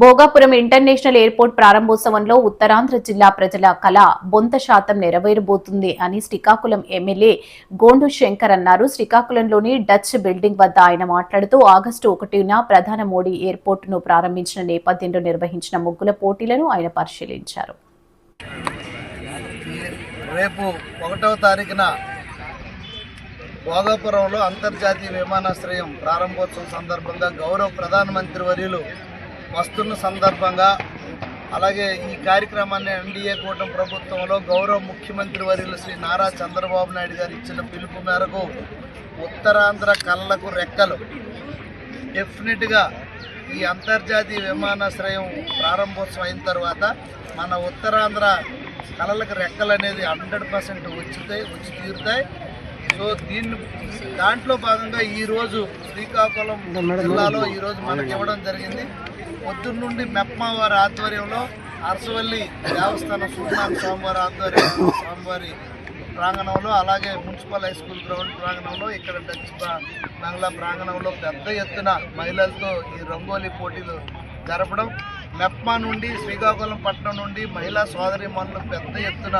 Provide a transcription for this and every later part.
Bhogapuram international airport ప్రారంభోత్సవంలో Uttarandhra జిల్లా ప్రజల కళ బొంత శాతం నెరవేరబోతుంది అని శ్రీకాకుళం ఎమ్మెల్యే గోండు శంకర్ అన్నారు. శ్రీకాకుళంలోని డచ్ బిల్డింగ్ వద్ద ఆయన మాట్లాడుతూ ఆగస్టు 1న ప్రధాని మోడీ ఎయిర్పోర్టును ప్రారంభించిన నేపథ్యంలో నిర్వహించిన ముగ్గుల పోటీలను ఆయన పరిశీలించారు. రేపు 1వ తారీఖున భోగాపురంలో అంతర్జాతీయ విమానాశ్రయం ప్రారంభోత్సవం సందర్భంగా గౌరవ ప్రధానమంత్రి వర్యులు వస్తున్న సందర్భంగా అలాగే ఈ కార్యక్రమాన్ని ఎన్డీఏ కూటమి ప్రభుత్వంలో గౌరవ ముఖ్యమంత్రి వర్యులు శ్రీ నారా చంద్రబాబు నాయుడు గారు ఇచ్చిన పిలుపు మేరకు ఉత్తరాంధ్ర కళ్ళకు రెక్కలు డెఫినెట్గా ఈ అంతర్జాతీయ విమానాశ్రయం ప్రారంభోత్సవం అయిన తర్వాత మన ఉత్తరాంధ్ర కళలకు రెక్కలు అనేది 100% వచ్చి తీరుతాయి. సో దాంట్లో భాగంగా ఈరోజు శ్రీకాకుళం జిల్లాలో ఈరోజు మనకి ఇవ్వడం జరిగింది. పొద్దున్న నుండి మెప్మా వారి ఆధ్వర్యంలో అరసవల్లి దేవస్థానం సూర్యనారాయణ స్వామివారి ఆధ్వర్యంలో స్వామివారి ప్రాంగణంలో అలాగే మున్సిపల్ హై స్కూల్ గ్రౌండ్ ప్రాంగణంలో ఇక్కడ డచ్ బంగ్లా ప్రాంగణంలో పెద్ద ఎత్తున మహిళలతో ఈ రంగోలీ పోటీలు జరపడం, మెప్మా నుండి శ్రీకాకుళం పట్టణం నుండి మహిళా సోదరీమణులు పెద్ద ఎత్తున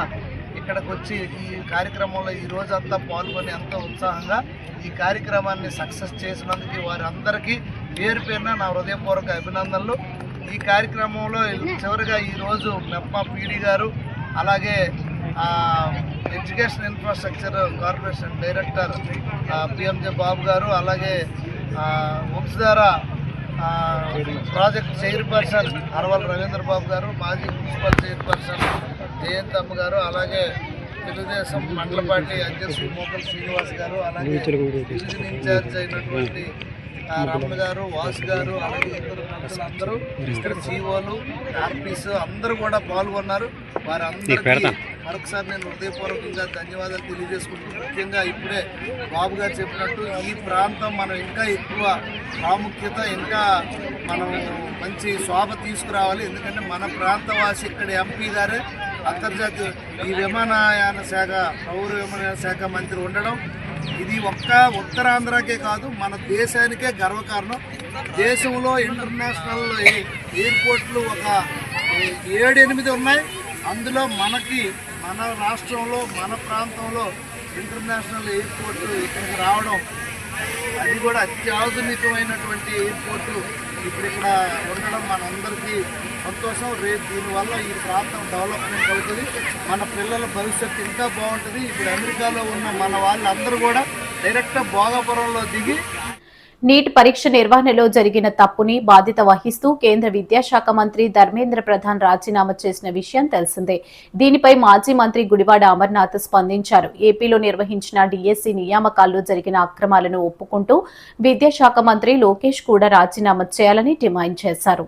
ఇక్కడికి వచ్చి ఈ కార్యక్రమంలో ఈ రోజంతా పాల్గొని ఎంతో ఉత్సాహంగా ఈ కార్యక్రమాన్ని సక్సెస్ చేసినందుకు వారందరికీ పేరు పేరున నా హృదయపూర్వక అభినందనలు. ఈ కార్యక్రమంలో చివరిగా ఈరోజు మెప్మా పీడీ గారు అలాగే education infrastructure corporation director PMJ Babu గారు అలాగే వంశధార ప్రాజెక్ట్ చైర్పర్సన్ అరవల్ రవీంద్ర బాబు గారు, మాజీ మున్సిపల్ చైర్పర్సన్ జయంతమ్మ గారు, అలాగే తెలుగుదేశం మండల పార్టీ అధ్యక్షుడు మోకల్ శ్రీనివాస్ గారు, అలాగే డివిజన్ ఇన్ఛార్జ్ అయినటువంటి రమణ గారు, వాసు గారు, అలాగే ఇతర అందరూ ఇక్కడ సిఓలు ఆర్పీస్ అందరూ కూడా పాల్గొన్నారు. వారందరికీ మరొకసారి నేను హృదయపూర్వకంగా ధన్యవాదాలు తెలియజేసుకుంటూ, ముఖ్యంగా ఇప్పుడే బాబు గారు చెప్పినట్టు ఈ ప్రాంతం మనం ఇంకా ఎక్కువ ప్రాముఖ్యత ఇంకా మనం మంచి శోభ తీసుకురావాలి. ఎందుకంటే మన ప్రాంతవాసి ఇక్కడ ఎంపీ గారే అంతర్జాతీయ ఈ విమానయాన శాఖ పౌర విమానయాన శాఖ మంత్రి ఉండడం ఇది ఒక్క ఉత్తరాంధ్రకే కాదు మన దేశానికే గర్వకారణం. దేశంలో ఇంటర్నేషనల్ ఎయిర్పోర్ట్లు ఒక 7-8 ఉన్నాయి. అందులో మన రాష్ట్రంలో మన ప్రాంతంలో ఇంటర్నేషనల్ ఎయిర్పోర్టు ఇక్కడికి రావడం, అది కూడా అత్యాధునికమైనటువంటి ఎయిర్పోర్టు ఇప్పుడు ఇక్కడ ఉండడం మనందరికీ సంతోషం. రేపు దీనివల్ల ఈ ప్రాంతం డెవలప్మెంట్ అవుతుంది, మన పిల్లల భవిష్యత్తు ఇంకా బాగుంటుంది. ఇప్పుడు అమెరికాలో ఉన్న మన వాళ్ళందరూ కూడా డైరెక్ట్గా భోగాపురంలో దిగి నీట్ పరీక్ష నిర్వహణలో జరిగిన తప్పుని బాధ్యత వహిస్తూ కేంద్ర విద్యాశాఖ మంత్రి ధర్మేంద్ర ప్రధాన్ రాజీనామా చేసిన విషయం తెలిసిందే. దీనిపై మాజీ మంత్రి గుడివాడ అమర్నాథ్ స్పందించారు. ఏపీలో నిర్వహించిన డిఎస్సి నియామకాల్లో జరిగిన అక్రమాలను ఒప్పుకుంటూ విద్యాశాఖ మంత్రి లోకేష్ కూడా రాజీనామా చేయాలని డిమాండ్ చేశారు.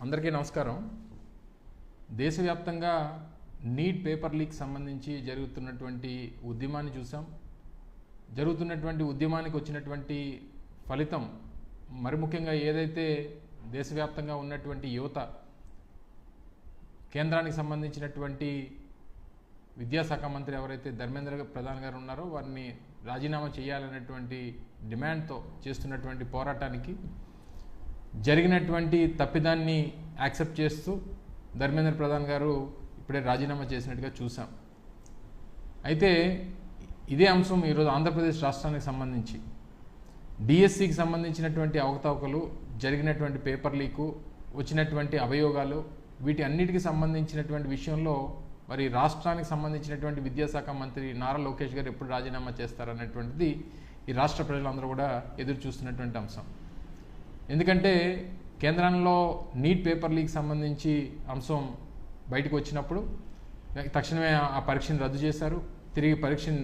అందరికీ నమస్కారం. దేశవ్యాప్తంగా నీట్ పేపర్ లీక్ సంబంధించి జరుగుతున్నటువంటి ఉద్యమాన్ని చూసాం. జరుగుతున్నటువంటి ఉద్యమానికి వచ్చినటువంటి ఫలితం మరి ముఖ్యంగా ఏదైతే దేశవ్యాప్తంగా ఉన్నటువంటి యువత కేంద్రానికి సంబంధించినటువంటి విద్యాశాఖ మంత్రి ఎవరైతే ధర్మేంద్ర ప్రధాన్ గారు ఉన్నారో వారిని రాజీనామా చేయాలనేటువంటి డిమాండ్తో చేస్తున్నటువంటి పోరాటానికి జరిగినటువంటి తప్పిదాన్ని యాక్సెప్ట్ చేస్తూ ధర్మేంద్ర ప్రధాన్ గారు ఇప్పుడే రాజీనామా చేసినట్టుగా చూసాం. అయితే ఇదే అంశం ఈరోజు ఆంధ్రప్రదేశ్ రాష్ట్రానికి సంబంధించి డిఎస్సికి సంబంధించినటువంటి అవకతవకలు, జరిగినటువంటి పేపర్ లీకు, వచ్చినటువంటి అవయోగాలు, వీటి అన్నిటికీ సంబంధించినటువంటి విషయంలో మరి రాష్ట్రానికి సంబంధించినటువంటి విద్యాశాఖ మంత్రి నారా లోకేష్ గారు ఎప్పుడు రాజీనామా చేస్తారనేటువంటిది ఈ రాష్ట్ర ప్రజలందరూ కూడా ఎదురు చూస్తున్నటువంటి అంశం. ఎందుకంటే కేంద్రంలో నీట్ పేపర్ లీక్ సంబంధించి అంశం బయటకు వచ్చినప్పుడు తక్షణమే ఆ పరీక్షను రద్దు చేశారు, తిరిగి పరీక్షను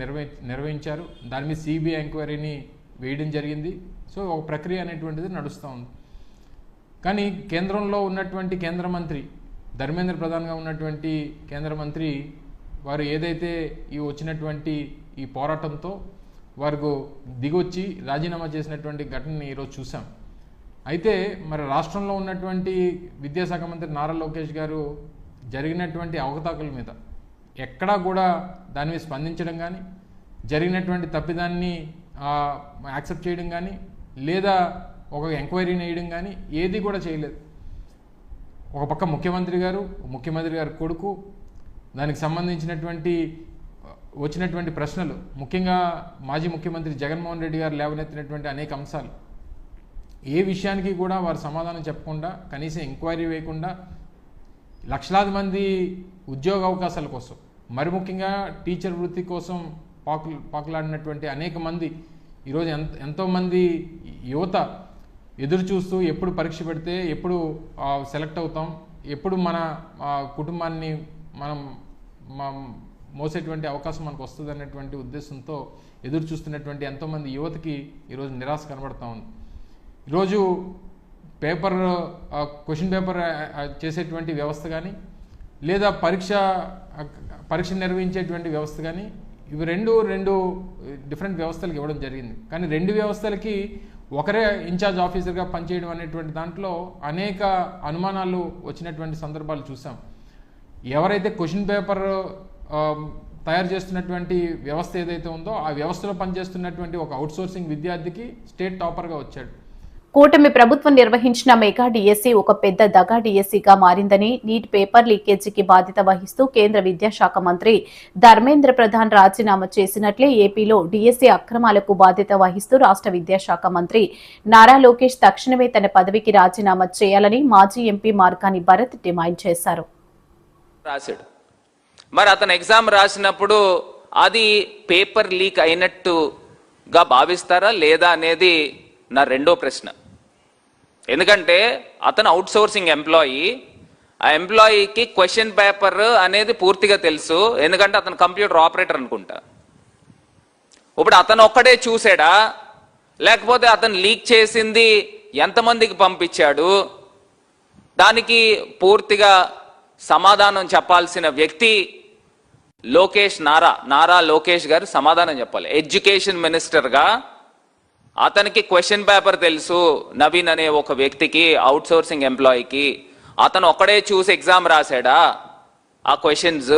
నిర్వహించారు. దాని మీద సిబిఐ ఎంక్వైరీని వేయడం జరిగింది. సో ఒక ప్రక్రియ అనేటువంటిది నడుస్తూ ఉంది. కానీ కేంద్రంలో ఉన్నటువంటి కేంద్ర మంత్రి ధర్మేంద్ర ప్రధాన్గా ఉన్నటువంటి కేంద్ర మంత్రి వారు ఏదైతే ఈ వచ్చినటువంటి ఈ పోరాటంతో వారు దిగొచ్చి రాజీనామా చేసినటువంటి ఘటనని ఈరోజు చూసాం. అయితే మరి రాష్ట్రంలో ఉన్నటువంటి విద్యాశాఖ మంత్రి నారా లోకేష్ గారు జరిగినటువంటి అవకతవకల మీద ఎక్కడా కూడా దాని మీద స్పందించడం కానీ, జరిగినటువంటి తప్పిదాన్ని యాక్సెప్ట్ చేయడం కానీ, లేదా ఒక ఎంక్వైరీని వేయడం కానీ ఏది కూడా చేయలేదు. ఒక పక్క ముఖ్యమంత్రి గారు కొడుకు, దానికి సంబంధించినటువంటి వచ్చినటువంటి ప్రశ్నలు, ముఖ్యంగా మాజీ ముఖ్యమంత్రి జగన్మోహన్ రెడ్డి గారు లేవనెత్తినటువంటి అనేక అంశాలు, ఏ విషయానికి కూడా వారు సమాధానం చెప్పకుండా, కనీసం ఎంక్వైరీ వేయకుండా లక్షలాది మంది ఉద్యోగ అవకాశాల కోసం, మరి ముఖ్యంగా టీచర్ వృత్తి కోసం పాకులాడినటువంటి అనేక మంది, ఈరోజు ఎంతోమంది యువత ఎదురు చూస్తూ ఎప్పుడు పరీక్ష పెడితే ఎప్పుడు సెలెక్ట్ అవుతాం, ఎప్పుడు మన కుటుంబాన్ని మనం మోసేటువంటి అవకాశం మనకు వస్తుంది అన్నటువంటి ఉద్దేశంతో ఎదురు చూస్తున్నటువంటి ఎంతోమంది యువతకి ఈరోజు నిరాశ కనబడుతూ ఉంది. ఈరోజు క్వశ్చన్ పేపర్ చేసేటువంటి వ్యవస్థ కానీ, లేదా పరీక్ష నిర్వహించేటువంటి వ్యవస్థ కానీ, ఇవి రెండు డిఫరెంట్ వ్యవస్థలకు ఇవ్వడం జరిగింది. కానీ రెండు వ్యవస్థలకి ఒకరే ఇన్ఛార్జ్ ఆఫీసర్గా పనిచేయడం అనేటువంటి దాంట్లో అనేక అనుమానాలు వచ్చినటువంటి సందర్భాలు చూసాం. ఎవరైతే క్వశ్చన్ పేపర్ తయారు చేస్తున్నటువంటి వ్యవస్థ ఏదైతే ఉందో ఆ వ్యవస్థలో పనిచేస్తున్నటువంటి ఒక అవుట్సోర్సింగ్ విద్యార్థికి స్టేట్ టాపర్గా వచ్చాడు. కూటమి ప్రభుత్వం నిర్వహించిన మెగా డిఎస్సీ ఒక పెద్ద దగా డిఎస్సీగా మారిందని, నీట్ పేపర్ లీకేజీకి బాధ్యత వహిస్తూ కేంద్ర విద్యాశాఖ మంత్రి ధర్మేంద్ర ప్రధాన్ రాజీనామా చేసినట్లే ఏపీలో డిఎస్సీ అక్రమాలకు బాధ్యత వహిస్తూ రాష్ట్ర విద్యాశాఖ మంత్రి నారా లోకేష్ తక్షణమే తన పదవికి రాజీనామా చేయాలని మాజీ ఎంపీ మార్కాని భరత్ డిమాండ్ చేశారు. రాశాడు. మరి అతను ఎగ్జామ్ రాసినప్పుడు అది పేపర్ లీక్ అయినట్టుగా భావిస్తారా లేదా అనేది నా రెండో ప్రశ్న. ఎందుకంటే అతను అవుట్ సోర్సింగ్ ఎంప్లాయీ, ఆ ఎంప్లాయీకి క్వశ్చన్ పేపర్ అనేది పూర్తిగా తెలుసు, ఎందుకంటే అతను కంప్యూటర్ ఆపరేటర్ అనుకుంటా. ఇప్పుడు అతను ఒక్కడే చూసాడా, లేకపోతే అతను లీక్ చేసింది ఎంతమందికి పంపించాడు, దానికి పూర్తిగా సమాధానం చెప్పాల్సిన వ్యక్తి నారా లోకేష్ గారు సమాధానం చెప్పాలి. ఎడ్యుకేషన్ మినిస్టర్గా అతనికి క్వశ్చన్ పేపర్ తెలుసు, నవీన్ అనే ఒక వ్యక్తికి, అవుట్ సోర్సింగ్ ఎంప్లాయీకి. అతను ఒక్కడే చూసి ఎగ్జామ్ రాశాడా ఆ క్వశ్చన్స్,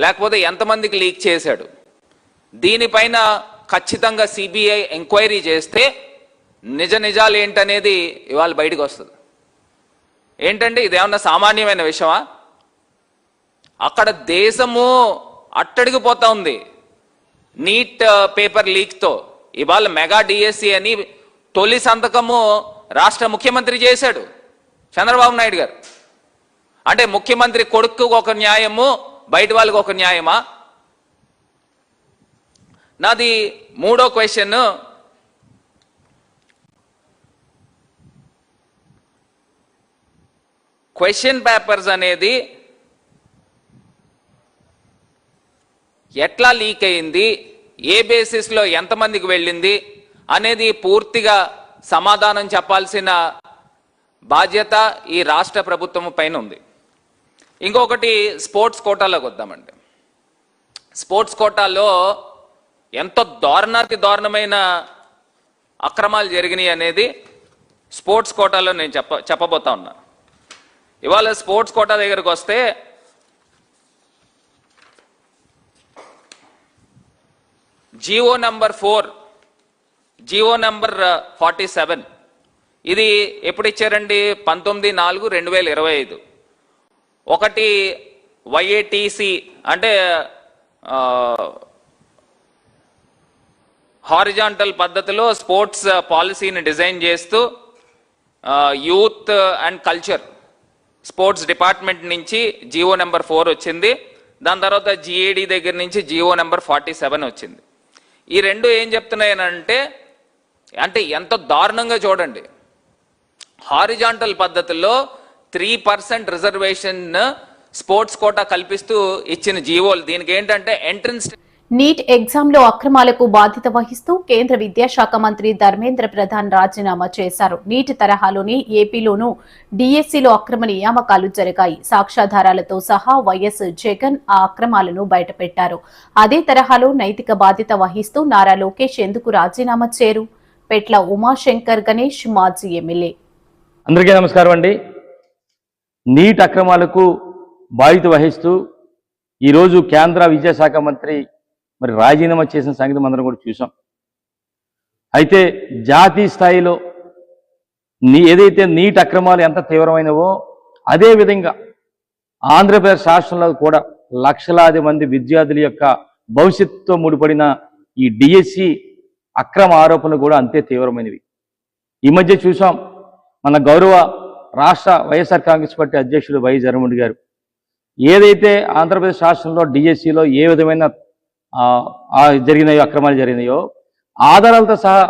లేకపోతే ఎంతమందికి లీక్ చేశాడు? దీనిపైన ఖచ్చితంగా సిబిఐ ఎంక్వైరీ చేస్తే నిజాలు ఏంటనేది ఇవాళ బయటకు వస్తుంది. ఏంటంటే ఇదేమన్నా సామాన్యమైన విషయమా? అక్కడ దేశము అట్టడిగిపోతా ఉంది నీట్ పేపర్ లీక్తో. ఇవాళ మెగా డిఎస్సి అని తొలి సంతకము రాష్ట్ర ముఖ్యమంత్రి చేశాడు, చంద్రబాబు నాయుడు గారు. అంటే ముఖ్యమంత్రి కొడుకు ఒక న్యాయము, బయట వాళ్ళకి ఒక న్యాయమా? నాది మూడో క్వశ్చన్. క్వశ్చన్ పేపర్స్ అనేది ఎట్లా లీక్ అయింది, ఏ బేసిస్లో ఎంతమందికి వెళ్ళింది అనేది పూర్తిగా సమాధానం చెప్పాల్సిన బాధ్యత ఈ రాష్ట్ర ప్రభుత్వం పైన ఉంది. ఇంకొకటి స్పోర్ట్స్ కోటాలోకి వద్దామండి. స్పోర్ట్స్ కోటాలో ఎంతో దారుణమైన అక్రమాలు జరిగినాయి అనేది స్పోర్ట్స్ కోటాలో నేను చెప్పబోతా ఉన్నా. ఇవాళ స్పోర్ట్స్ కోటా దగ్గరకు వస్తే జీవో నంబర్ 4, జీవో నంబర్ 47 ఇది ఎప్పుడు ఇచ్చారండి? 19/4/2025. ఒకటి వైఏటిసి అంటే హారిజాంటల్ పద్ధతిలో స్పోర్ట్స్ పాలసీని డిజైన్ చేస్తూ youth and culture sports department నుంచి జీవో నెంబర్ 4 వచ్చింది. దాని తర్వాత జిఏడి దగ్గర నుంచి జీవో నెంబర్ 47 వచ్చింది. ఈ రెండు ఏం చెప్తున్నాయనంటే, అంటే ఎంత దారుణంగా చూడండి, హారిజాంటల్ పద్ధతిలో 3% రిజర్వేషన్ స్పోర్ట్స్ కోటా కల్పిస్తూ ఇచ్చిన జీవోలు. దీనికి ఏంటంటే ఎంట్రన్స్ నీట్ ఎగ్జామ్లో అక్రమాలకు బాధ్యత వహిస్తూ కేంద్ర విద్యాశాఖ మంత్రి ధర్మేంద్ర ప్రధాన్ రాజీనామా చేశారు. నీట్ తరహాలోని ఏపీలోనూ డిఎస్సీలో అక్రమ నియామకాలు జరిగాయి. సాక్ష్యాధారాలతో సహా వైఎస్ జగన్ ఆ అక్రమాలను బయటపెట్టారు. అదే తరహాలో నైతిక బాధ్యత వహిస్తూ నారా లోకేష్ ఎందుకు రాజీనామా చేరు? పెట్ల ఉమాశంకర్ గణేష్, మాజీ ఎమ్మెల్యే. అందరికీ నమస్కారం అండి. నీట్ అక్రమాలకు బాధ్యత వహిస్తూ ఈరోజు కేంద్ర విద్యాశాఖ మంత్రి మరి రాజీనామా చేసిన సంగతి అందరం కూడా చూసాం. అయితే జాతీయ స్థాయిలో ఏదైతే నీట్ అక్రమాలు ఎంత తీవ్రమైనవో అదేవిధంగా ఆంధ్రప్రదేశ్ రాష్ట్రంలో కూడా లక్షలాది మంది విద్యార్థుల యొక్క భవిష్యత్తుతో ముడిపడిన ఈ డిఎస్సి అక్రమ ఆరోపణలు కూడా అంతే తీవ్రమైనవి. ఈ మధ్య చూసాం, మన గౌరవ రాష్ట్ర వైఎస్ఆర్ కాంగ్రెస్ పార్టీ అధ్యక్షుడు వై జగన్మోహన్ గారు ఏదైతే ఆంధ్రప్రదేశ్ రాష్ట్రంలో డిఎస్సిలో ఏ విధమైన జరిగినాయో, అక్రమాలు జరిగినాయో ఆధారాలతో సహా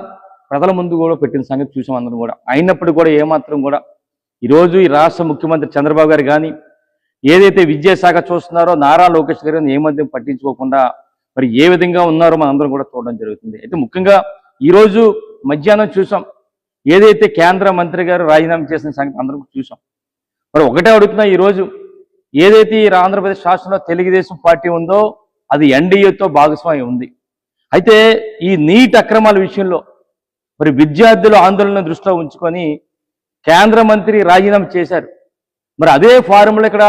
ప్రజల ముందు కూడా పెట్టిన సంగతి చూసాం అందరం కూడా. అయినప్పటికీ కూడా ఏమాత్రం కూడా ఈరోజు ఈ రాష్ట్ర ముఖ్యమంత్రి చంద్రబాబు గారు కానీ ఏదైతే విద్యాశాఖ చూస్తున్నారో నారా లోకేష్ గారు ఏమాత్రం పట్టించుకోకుండా మరి ఏ విధంగా ఉన్నారో మనందరం కూడా చూడడం జరుగుతుంది. అయితే ముఖ్యంగా ఈరోజు మధ్యాహ్నం చూసాం, ఏదైతే కేంద్ర మంత్రి గారు రాజీనామా చేసిన సంగతి అందరం చూసాం. మరి ఒకటే అడుగుతున్నా, ఈరోజు ఏదైతే ఈ ఆంధ్రప్రదేశ్ రాష్ట్రంలో తెలుగుదేశం పార్టీ ఉందో అది ఎన్డీఏతో భాగస్వామ్యం ఉంది. అయితే ఈ నీట్ అక్రమాల విషయంలో మరి విద్యార్థుల ఆందోళన దృష్టిలో ఉంచుకొని కేంద్ర మంత్రి రాజీనామా చేశారు. మరి అదే ఫార్ములా ఇక్కడ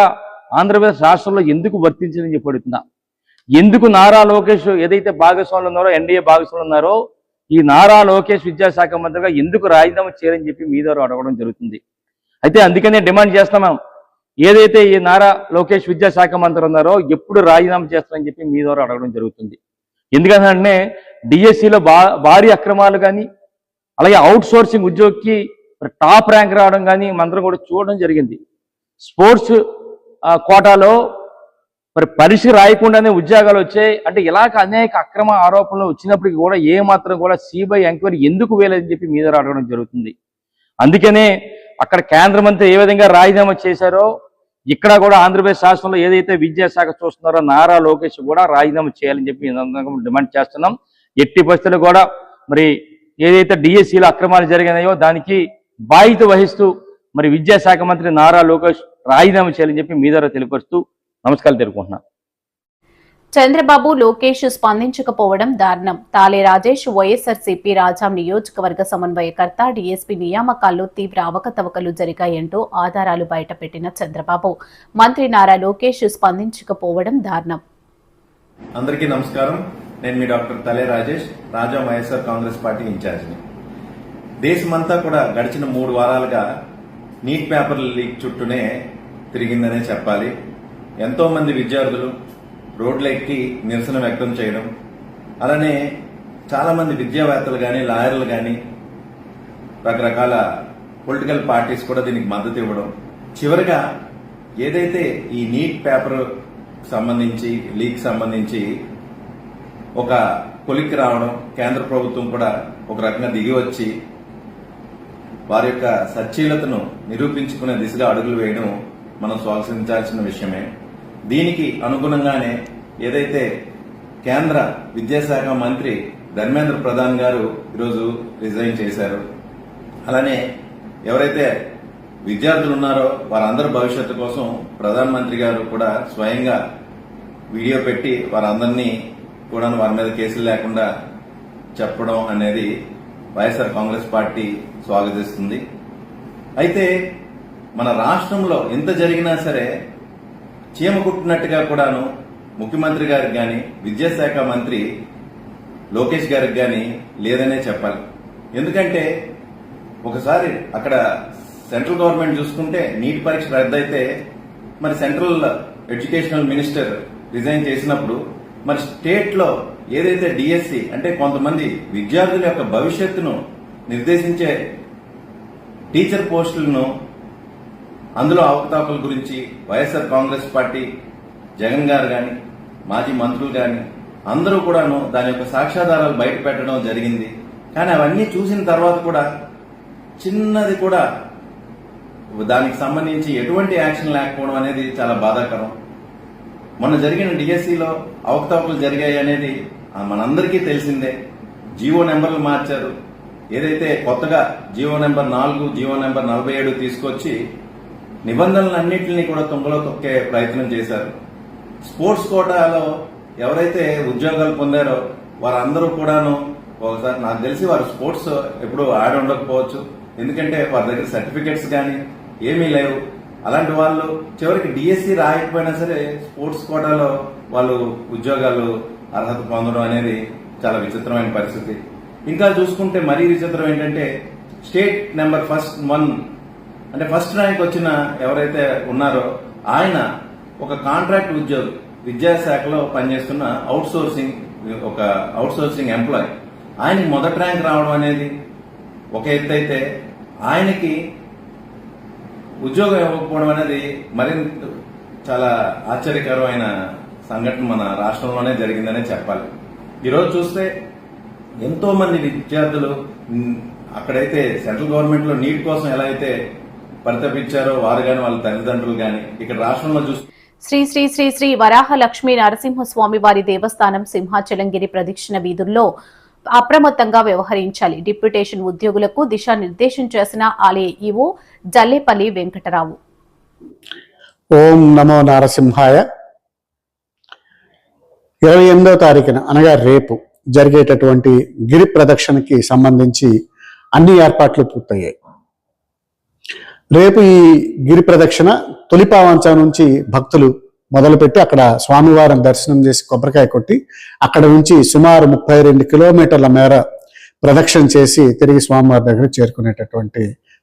ఆంధ్రప్రదేశ్ రాష్ట్రంలో ఎందుకు వర్తించిందని చెప్పి అడుగుతున్నా. ఎందుకు నారా లోకేష్ ఏదైతే భాగస్వాములు ఉన్నారో, ఎన్డీఏ భాగస్వాములు ఉన్నారో, ఈ నారా లోకేష్ విద్యాశాఖ మంత్రిగా ఎందుకు రాజీనామా చేయాలని చెప్పి మీ ద్వారా అడగడం జరుగుతుంది. అయితే అందుకనే డిమాండ్ చేస్తున్నాం, ఏదైతే ఈ నారా లోకేష్ విద్యాశాఖ మంత్రి ఉన్నారో ఎప్పుడు రాజీనామా చేస్తారని చెప్పి మీ ద్వారా అడగడం జరుగుతుంది. ఎందుకంటే డిఎస్సిలో భారీ అక్రమాలు కానీ, అలాగే అవుట్ సోర్సింగ్ ఉద్యోగికి టాప్ ర్యాంక్ రావడం కానీ మనందరం కూడా చూడడం జరిగింది. స్పోర్ట్స్ కోటాలో మరి పరీక్ష రాయకుండానే ఉద్యోగాలు వచ్చాయి. అంటే ఇలాగ అనేక అక్రమ ఆరోపణలు వచ్చినప్పటికీ కూడా ఏ మాత్రం కూడా సిబిఐ ఎంక్వైరీ ఎందుకు వేయలేదని చెప్పి మీ దగ్గర అడగడం జరుగుతుంది. అందుకనే అక్కడ కేంద్ర మంత్రి ఏ విధంగా రాజీనామా చేశారో ఇక్కడ కూడా ఆంధ్రప్రదేశ్ రాష్ట్రంలో ఏదైతే విద్యాశాఖ చూస్తున్నారో నారా లోకేష్ కూడా రాజీనామా చేయాలని చెప్పి డిమాండ్ చేస్తున్నాం. ఎట్టి పరిస్థితులు కూడా మరి ఏదైతే డిఎస్సిలో అక్రమాలు జరిగినాయో దానికి బాధ్యత వహిస్తూ మరి విద్యాశాఖ మంత్రి నారా లోకేష్ రాజీనామా చేయాలని చెప్పి మీ ద్వారా తెలియపరుస్తూ నమస్కారాలు తెలుపుకుంటున్నాను. చంద్రబాబు లోకేష్ స్పందించకపోవడం దారుణం. తాలే రాజేష్ వైఎస్ఆర్సీపీ రాజాం నియోజకవర్గ సమన్వయకర్త. డీఎస్పీ నియామకాల్లో తీవ్ర అవకతవకలు జరిగాయంటూ ఆధారాలు బయటపెట్టిన చంద్రబాబు, మంత్రి నారా లోకేష్ స్పందించకపోవడం దారుణం. అందరికీ నమస్కారం. నేను మీ డాక్టర్ తలే రాజేష్, రాజాం వైఎస్ఆర్ కాంగ్రెస్ పార్టీ ఇన్ఛార్జిని. దేశమంతా కూడా గడిచిన 3 వారాలుగా నీట్ పేపర్ లీక్ చుట్టూనే తిరిగిందనే చెప్పాలి. ఎంతో మంది విద్యార్థులు రోడ్లు ఎక్కి నిరసన వ్యక్తం చేయడం, అలానే చాలా మంది విద్యావేత్తలు కానీ, లాయర్లు కానీ, రకరకాల పొలిటికల్ పార్టీస్ కూడా దీనికి మద్దతు ఇవ్వడం, చివరిగా ఏదైతే ఈ నీట్ పేపర్ సంబంధించి లీక్ సంబంధించి ఒక కొలిక్కి రావడం, కేంద్ర ప్రభుత్వం కూడా ఒక రకంగా దిగి వచ్చి వారి యొక్క సచ్చీలతను నిరూపించుకునే దిశగా అడుగులు వేయడం మనం స్వాగతించాల్సిన విషయమే. దీనికి అనుగుణంగానే ఏదైతే కేంద్ర విద్యాశాఖ మంత్రి ధర్మేంద్ర ప్రధాన్ గారు ఈరోజు రిజైన్ చేశారు, అలానే ఎవరైతే విద్యార్థులు ఉన్నారో వారందరి భవిష్యత్తు కోసం ప్రధానమంత్రి గారు కూడా స్వయంగా వీడియో పెట్టి వారందరినీ కూడా వారి మీద కేసులు లేకుండా చెప్పడం అనేది వైఎస్ఆర్ కాంగ్రెస్ పార్టీ స్వాగతిస్తుంది. అయితే మన రాష్ట్రంలో ఎంత జరిగినా సరే చీమ కుట్టినట్టుగా కూడాను ముఖ్యమంత్రి గారికి గాని, విద్యాశాఖ మంత్రి లోకేష్ గారికి గాని లేదనే చెప్పాలి. ఎందుకంటే ఒకసారి అక్కడ సెంట్రల్ గవర్నమెంట్ చూసుకుంటే నీట్ పరీక్ష రద్దయితే మరి సెంట్రల్ ఎడ్యుకేషనల్ మినిస్టర్ రిజైన్ చేసినప్పుడు మరి స్టేట్ లో ఏదైతే డిఎస్సి అంటే కొంతమంది విద్యార్థుల యొక్క భవిష్యత్తును నిర్దేశించే టీచర్ పోస్టులను అందులో అవకతవకల గురించి వైఎస్ఆర్ కాంగ్రెస్ పార్టీ జగన్ గారు గాని, మాజీ మంత్రులు గాని అందరూ కూడాను దాని యొక్క సాక్ష్యాధారాలు బయట పెట్టడం జరిగింది. కానీ అవన్నీ చూసిన తర్వాత కూడా చిన్నది కూడా దానికి సంబంధించి ఎటువంటి యాక్షన్ లేకపోవడం అనేది చాలా బాధాకరం. మొన్న జరిగిన డిఎస్సిలో అవకతవకలు జరిగాయి అనేది మనందరికీ తెలిసిందే. జీవో నెంబర్లు మార్చారు. ఏదైతే కొత్తగా జీవో నెంబర్ 4, జీవో నెంబర్ 47 తీసుకొచ్చి నిబంధనలన్నింటినీ కూడా తుంగలో తొక్కే ప్రయత్నం చేశారు. స్పోర్ట్స్ కోటాలో ఎవరైతే ఉద్యోగాలు పొందారో వారందరూ కూడాను ఒకసారి నాకు తెలిసి వారు స్పోర్ట్స్ ఎప్పుడు ఆడి ఉండకపోవచ్చు, ఎందుకంటే వారి దగ్గర సర్టిఫికెట్స్ కానీ ఏమీ లేవు. అలాంటి వాళ్ళు చివరికి డిఎస్సి రాయకపోయినా సరే స్పోర్ట్స్ కోటాలో వాళ్ళు ఉద్యోగాలు అర్హత పొందడం అనేది చాలా విచిత్రమైన పరిస్థితి. ఇంకా చూసుకుంటే మరీ విచిత్రం ఏంటంటే స్టేట్ నెంబర్ అంటే ఫస్ట్ ర్యాంక్ వచ్చిన ఎవరైతే ఉన్నారో ఆయన ఒక కాంట్రాక్ట్ ఉద్యోగి, విద్యాశాఖలో పనిచేస్తున్న అవుట్ సోర్సింగ్ ఎంప్లాయ్. ఆయనకి మొదటి ర్యాంక్ రావడం అనేది ఒక ఎత్తు అయితే, ఆయనకి ఉద్యోగం ఇవ్వకపోవడం అనేది మరింత చాలా ఆశ్చర్యకరమైన సంఘటన మన రాష్ట్రంలోనే జరిగిందనే చెప్పాలి. ఈరోజు చూస్తే ఎంతో మంది విద్యార్థులు అక్కడైతే సెంట్రల్ గవర్నమెంట్ లో నీట్ కోసం ఎలా అయితే పరితపించారో వారు గాని వాళ్ళ తల్లిదండ్రులు గాని, ఇక్కడ రాష్ట్రంలో చూస్తే శ్రీ శ్రీ శ్రీ శ్రీ వరాహ లక్ష్మీ నరసింహస్వామి వారి దేవస్థానం సింహాచలంగిరి ప్రదక్షిణ వీధుల్లో అప్రమత్తంగా వ్యవహరించాలి. డిప్యూటేషన్ ఉద్యోగులకు దిశానిర్దేశం చేసిన ఆలయ ఈవో జల్లేపల్లి వెంకటరావు. ఓం నమో నారసింహాయ. 28వ తారీఖున అనగా రేపు జరిగేటటువంటి గిరి ప్రదక్షిణకి సంబంధించి అన్ని ఏర్పాట్లు పూర్తయ్యాయి. రేపు ఈ గిరి ప్రదక్షిణ తొలిపావంచ నుంచి భక్తులు మొదలుపెట్టి అక్కడ స్వామివారిని దర్శనం చేసి కొబ్బరికాయ కొట్టి అక్కడ నుంచి సుమారు 32 కిలోమీటర్ల మేర ప్రదక్షిణ చేసి తిరిగి స్వామివారి దగ్గర చేరుకునేటటువంటి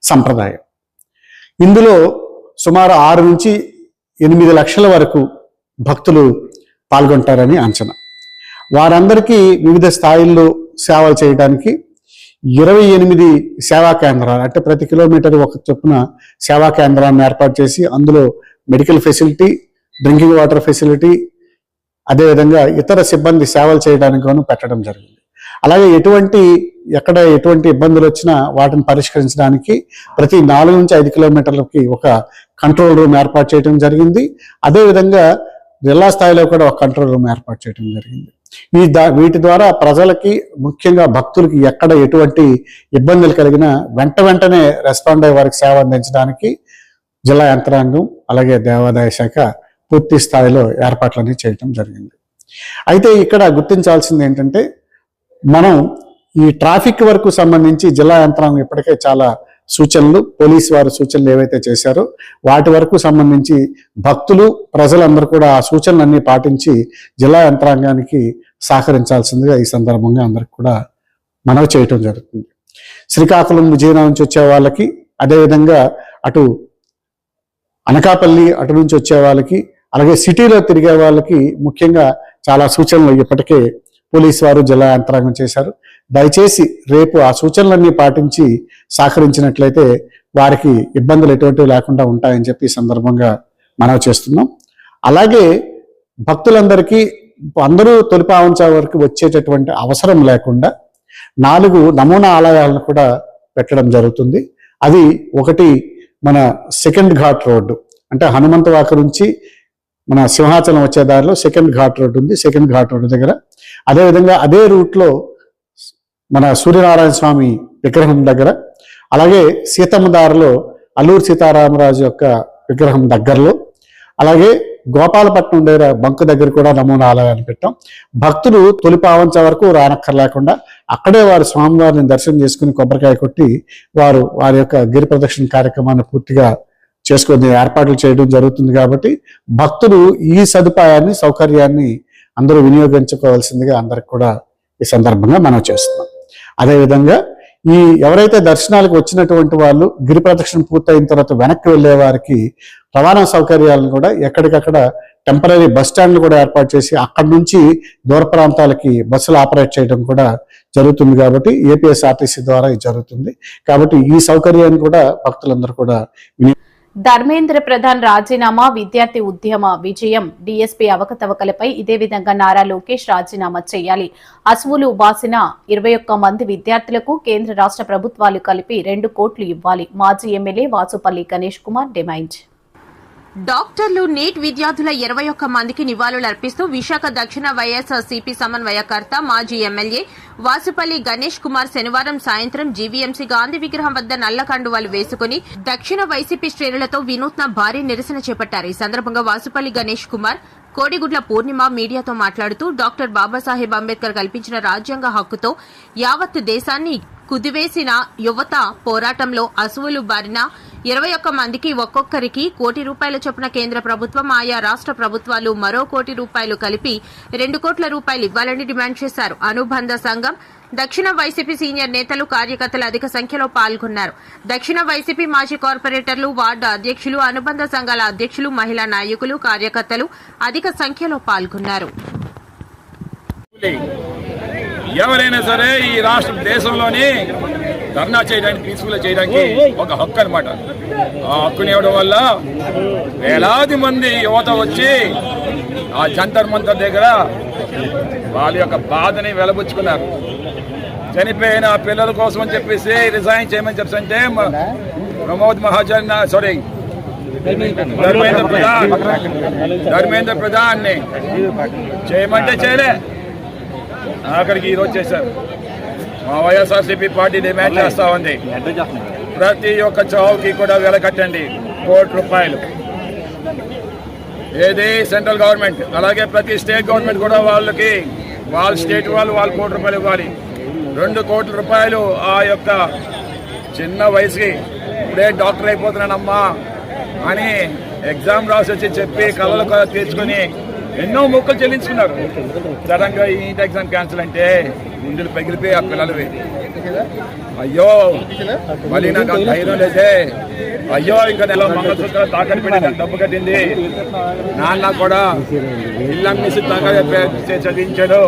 సంప్రదాయం. ఇందులో సుమారు 6 నుంచి 8 లక్షల వరకు భక్తులు పాల్గొంటారని అంచనా. వారందరికీ వివిధ స్థాయిల్లో సేవలు చేయడానికి 28 సేవా కేంద్రాలు, అంటే ప్రతి కిలోమీటర్ ఒక చొప్పున సేవా కేంద్రాన్ని ఏర్పాటు చేసి అందులో medical facility, drinking water facility, అదేవిధంగా ఇతర సిబ్బంది సేవలు చేయడానికి పెట్టడం జరిగింది. అలాగే ఎక్కడ ఎటువంటి ఇబ్బందులు వచ్చినా వాటిని పరిష్కరించడానికి ప్రతి 4 నుంచి 5 కిలోమీటర్లకి ఒక కంట్రోల్ రూమ్ ఏర్పాటు చేయడం జరిగింది. అదేవిధంగా జిల్లా స్థాయిలో కూడా ఒక కంట్రోల్ రూమ్ ఏర్పాటు చేయడం జరిగింది. వీటి ద్వారా ప్రజలకి, ముఖ్యంగా భక్తులకి ఎక్కడ ఎటువంటి ఇబ్బందులు కలిగినా వెంటనే రెస్పాండ్ అయ్యే వారికి సేవ అందించడానికి జిల్లా యంత్రాంగం అలాగే దేవాదాయ శాఖ పూర్తి స్థాయిలో ఏర్పాట్లన్నీ చేయడం జరిగింది. అయితే ఇక్కడ గుర్తించాల్సింది ఏంటంటే, మనం ఈ ట్రాఫిక్ వరకు సంబంధించి జిల్లా యంత్రాంగం ఇప్పటికే చాలా సూచనలు, పోలీసు వారు సూచనలు ఏవైతే చేశారో వాటి వరకు సంబంధించి భక్తులు, ప్రజలందరూ కూడా ఆ సూచనలన్నీ పాటించి జిల్లా యంత్రాంగానికి సహకరించాల్సిందిగా ఈ సందర్భంగా అందరికి కూడా మనవి చేయటం జరుగుతుంది. శ్రీకాకుళం, విజయనగరం నుంచి వచ్చే వాళ్ళకి, అదేవిధంగా అటు అనకాపల్లి అటు నుంచి వచ్చే వాళ్ళకి, అలాగే సిటీలో తిరిగే వాళ్ళకి ముఖ్యంగా చాలా సూచనలు ఇప్పటికే పోలీసు వారు, జిల్లా యంత్రాంగం చేశారు. దయచేసి రేపు ఆ సూచనలన్నీ పాటించి సహకరించినట్లయితే వారికి ఇబ్బందులు ఎటువంటివి లేకుండా ఉంటాయని చెప్పి ఈ సందర్భంగా మనవి చేస్తున్నాం. అలాగే భక్తులందరికీ అందరూ తొలిపావంచ వరకు వచ్చేటటువంటి అవసరం లేకుండా 4 నమూనా ఆలయాలను కూడా పెట్టడం జరుగుతుంది. అది ఒకటి మన సెకండ్ ఘాట్ రోడ్డు, అంటే హనుమంతవాక నుంచి మన సింహాచలం వచ్చే దారిలో సెకండ్ ఘాట్ రోడ్డు ఉంది. సెకండ్ ఘాట్ రోడ్డు దగ్గర, అదేవిధంగా అదే రూట్లో మన సూర్యనారాయణ స్వామి విగ్రహం దగ్గర, అలాగే సీతమ్మ దారిలో అల్లూరు సీతారామరాజు యొక్క విగ్రహం దగ్గరలో, అలాగే గోపాలపట్నం దగ్గర బంకు దగ్గర కూడా నమూనా ఆలయాన్ని పెట్టాం. భక్తులు తొలిపావంచ వరకు రానక్కర్లేకుండా అక్కడే వారు స్వామివారిని దర్శనం చేసుకుని కొబ్బరికాయ కొట్టి వారి యొక్క గిరి ప్రదక్షిణ కార్యక్రమాన్ని పూర్తిగా చేసుకుని ఏర్పాట్లు చేయడం జరుగుతుంది. కాబట్టి భక్తులు ఈ సదుపాయాన్ని, సౌకర్యాన్ని అందరూ వినియోగించుకోవాల్సిందిగా అందరికి కూడా ఈ సందర్భంగా మనం చేస్తున్నాం. అదేవిధంగా ఎవరైతే దర్శనాలకు వచ్చినటువంటి వాళ్ళు గిరి ప్రదక్షిణ పూర్తయిన తర్వాత వెనక్కి వెళ్లే వారికి రవాణా సౌకర్యాలను కూడా ఎక్కడికక్కడ టెంపరీ బస్ స్టాండ్లు కూడా ఏర్పాటు చేసి అక్కడి నుంచి దూర ప్రాంతాలకి బస్సులు ఆపరేట్ చేయడం కూడా జరుగుతుంది. కాబట్టి ఏపీఎస్ఆర్టీసీ ద్వారా ఇది జరుగుతుంది. కాబట్టి ఈ సౌకర్యాన్ని కూడా భక్తులందరూ కూడా ధర్మేంద్ర ప్రధాన్ రాజీనామా, విద్యార్థి ఉద్యమ విజయం, డీఎస్పీ అవకతవకలపై ఇదే విధంగా నారా లోకేష్ రాజీనామా చేయాలి. అసువులు బాసిన 21 మంది విద్యార్థులకు కేంద్ర రాష్ట్ర ప్రభుత్వాలు కలిపి 2 కోట్లు ఇవ్వాలి. మాజీ ఎమ్మెల్యే వాసుపల్లి గణేష్ కుమార్ డిమాండ్. డాక్టర్లు నీట్ విద్యార్థుల 21 మందికి నివాళులర్పిస్తూ విశాఖ దక్షిణ వైఎస్ఆర్ సిపి సమన్వయకర్త మాజీ ఎమ్మెల్యే వాసుపల్లి గణేష్ కుమార్ శనివారం సాయంత్రం జీవీఎంసీ గాంధీ విగ్రహం వద్ద నల్ల కండువాలు వేసుకుని దక్షిణ వైసీపీ శ్రేణులతో వినూత్న భారీ నిరసన చేపట్టారు. ఈ సందర్భంగా వాసుపల్లి గణేష్ కుమార్, కోడిగుడ్ల పూర్ణిమ మీడియాతో మాట్లాడుతూ డాక్టర్ బాబాసాహెబ్ అంబేద్కర్ కల్పించిన రాజ్యాంగ హక్కుతో యావత్ దేశాన్ని కుదివేసిన యువత పోరాటంలో అసువులు బారిన 21 మందికి ఒక్కొక్కరికి ₹1 చొప్పున కేంద్ర ప్రభుత్వం, ఆయా రాష్ట్ర ప్రభుత్వాలు మరో ₹1 కలిపి 2 కోట్ల రూపాయలు ఇవ్వాలని డిమాండ్ చేశారు. అనుబంధ సంఘం దక్షిణ వైసీపీ సీనియర్ నేతలు కార్యకర్తలు అధిక సంఖ్యలో పాల్గొన్నారు. దక్షిణ వైసీపీ మాజీ కార్పొరేటర్లు, వార్డు అధ్యక్షులు, అనుబంధ సంఘాల అధ్యక్షులు, మహిళా నాయకులు, కార్యకర్తలు అధిక సంఖ్యలో పాల్గొన్నారు. ఎవరైనా సరే ఈ రాష్ట్ర దేశంలోని ధర్నా చేయడానికి, పీస్ఫుల్ చేయడానికి ఒక హక్కు అనమాట. ఆ హక్కుని ఇవ్వడం వల్ల వేలాది మంది యువత వచ్చి ఆ జంతర్ మంతర్ దగ్గర వాళ్ళ యొక్క బాధని వెలబుచ్చుకున్నారు. చనిపోయిన పిల్లల కోసం అని చెప్పేసి రిజైన్ చేయమని చెప్పంటే ప్రమోద్ మహాజన్ ధర్మేంద్ర ప్రధాన్ ని చేయమంటే చేయలే. ఆఖరికి ఈరోజు చేశారు. మా వైఎస్ఆర్సీపీ పార్టీ డిమాండ్ చేస్తా ఉంది, ప్రతి ఒక్క చావుకి కూడా వెల కట్టండి, ₹1 ఏది సెంట్రల్ గవర్నమెంట్, అలాగే ప్రతి స్టేట్ గవర్నమెంట్ కూడా వాళ్ళకి వాళ్ళ స్టేట్ వాళ్ళు ₹1 ఇవ్వాలి. ₹2 కోట్ల ఆ యొక్క చిన్న వయసుకి ఇప్పుడే డాక్టర్ అయిపోతున్నానమ్మా అని ఎగ్జామ్ రాసి వచ్చి చెప్పి కళలు తీర్చుకొని ఎన్నో మొక్కలు చెల్లించుకున్నారు. సడన్గా ఈ నీట్ ఎగ్జామ్ క్యాన్సిల్ అంటే గుండెలు పగిలిపోయి ఆ పిల్లలవి అయ్యో మళ్ళీ నాకు ధైర్యం లేదే, అయ్యో ఇంకా నెల మంగళసూత్రాలు తాకట్టు పెట్టి నాకు డబ్బు కట్టింది, నాన్న కూడా ఇల్లమ్మేసి చదివించాడు,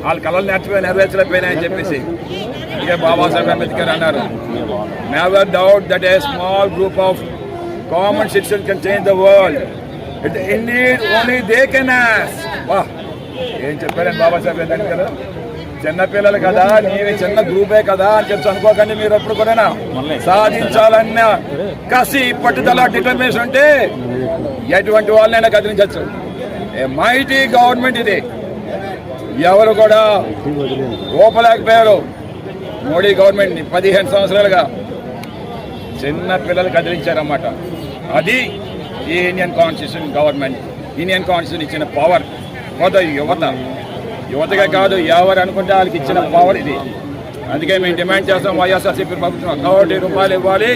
వాళ్ళ కళలు నెరవేర్చలేకపోయినాయని చెప్పేసి ఇక బాబాసాహెబ్ అంబేద్కర్ అన్నారు, never doubt that a small group of common citizens can change the world, indeed only they can ask. వా ఏం చెప్పారని బాబాసాహెబ్ అంబేద్కర్. చిన్నపిల్లలు కదా, నీవి చిన్న గ్రూపే కదా అని చెప్పి అనుకోకండి. మీరు ఎప్పుడు కూడా సాధించాలన్న కసి, పట్టుదల, డిటర్మినేషన్ ఉంటే ఎటువంటి వాళ్ళనైనా కదిలించవచ్చు. ఏ మైటీ గవర్నమెంట్ ఇది, ఎవరు కూడా ఓపలేకపోయారు. మోడీ గవర్నమెంట్ని 15 సంవత్సరాలుగా చిన్న పిల్లలు కదిలించారన్నమాట. అది ఈ Indian constitution government, Indian constitution ఇచ్చిన పవర్. యువతగా కాదు, ఎవరు అనుకుంటే వాళ్ళకి ఇచ్చిన పవర్ ఇది. అందుకే మేము డిమాండ్ చేస్తాం, వైఎస్ఆర్సీపీ ప్రభుత్వం ₹1 ఇవ్వాలి.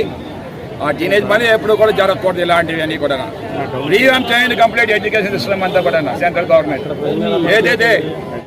ఆ టీనేజ్ మనీ ఎప్పుడు కూడా జరగకూడదు. ఇలాంటివి అన్నీ కూడా రీవ్యాంప్ చేయండి కంప్లీట్ ఎడ్యుకేషన్ సిస్టమ్ అంతా కూడా సెంట్రల్ గవర్నమెంట్ ఏదైతే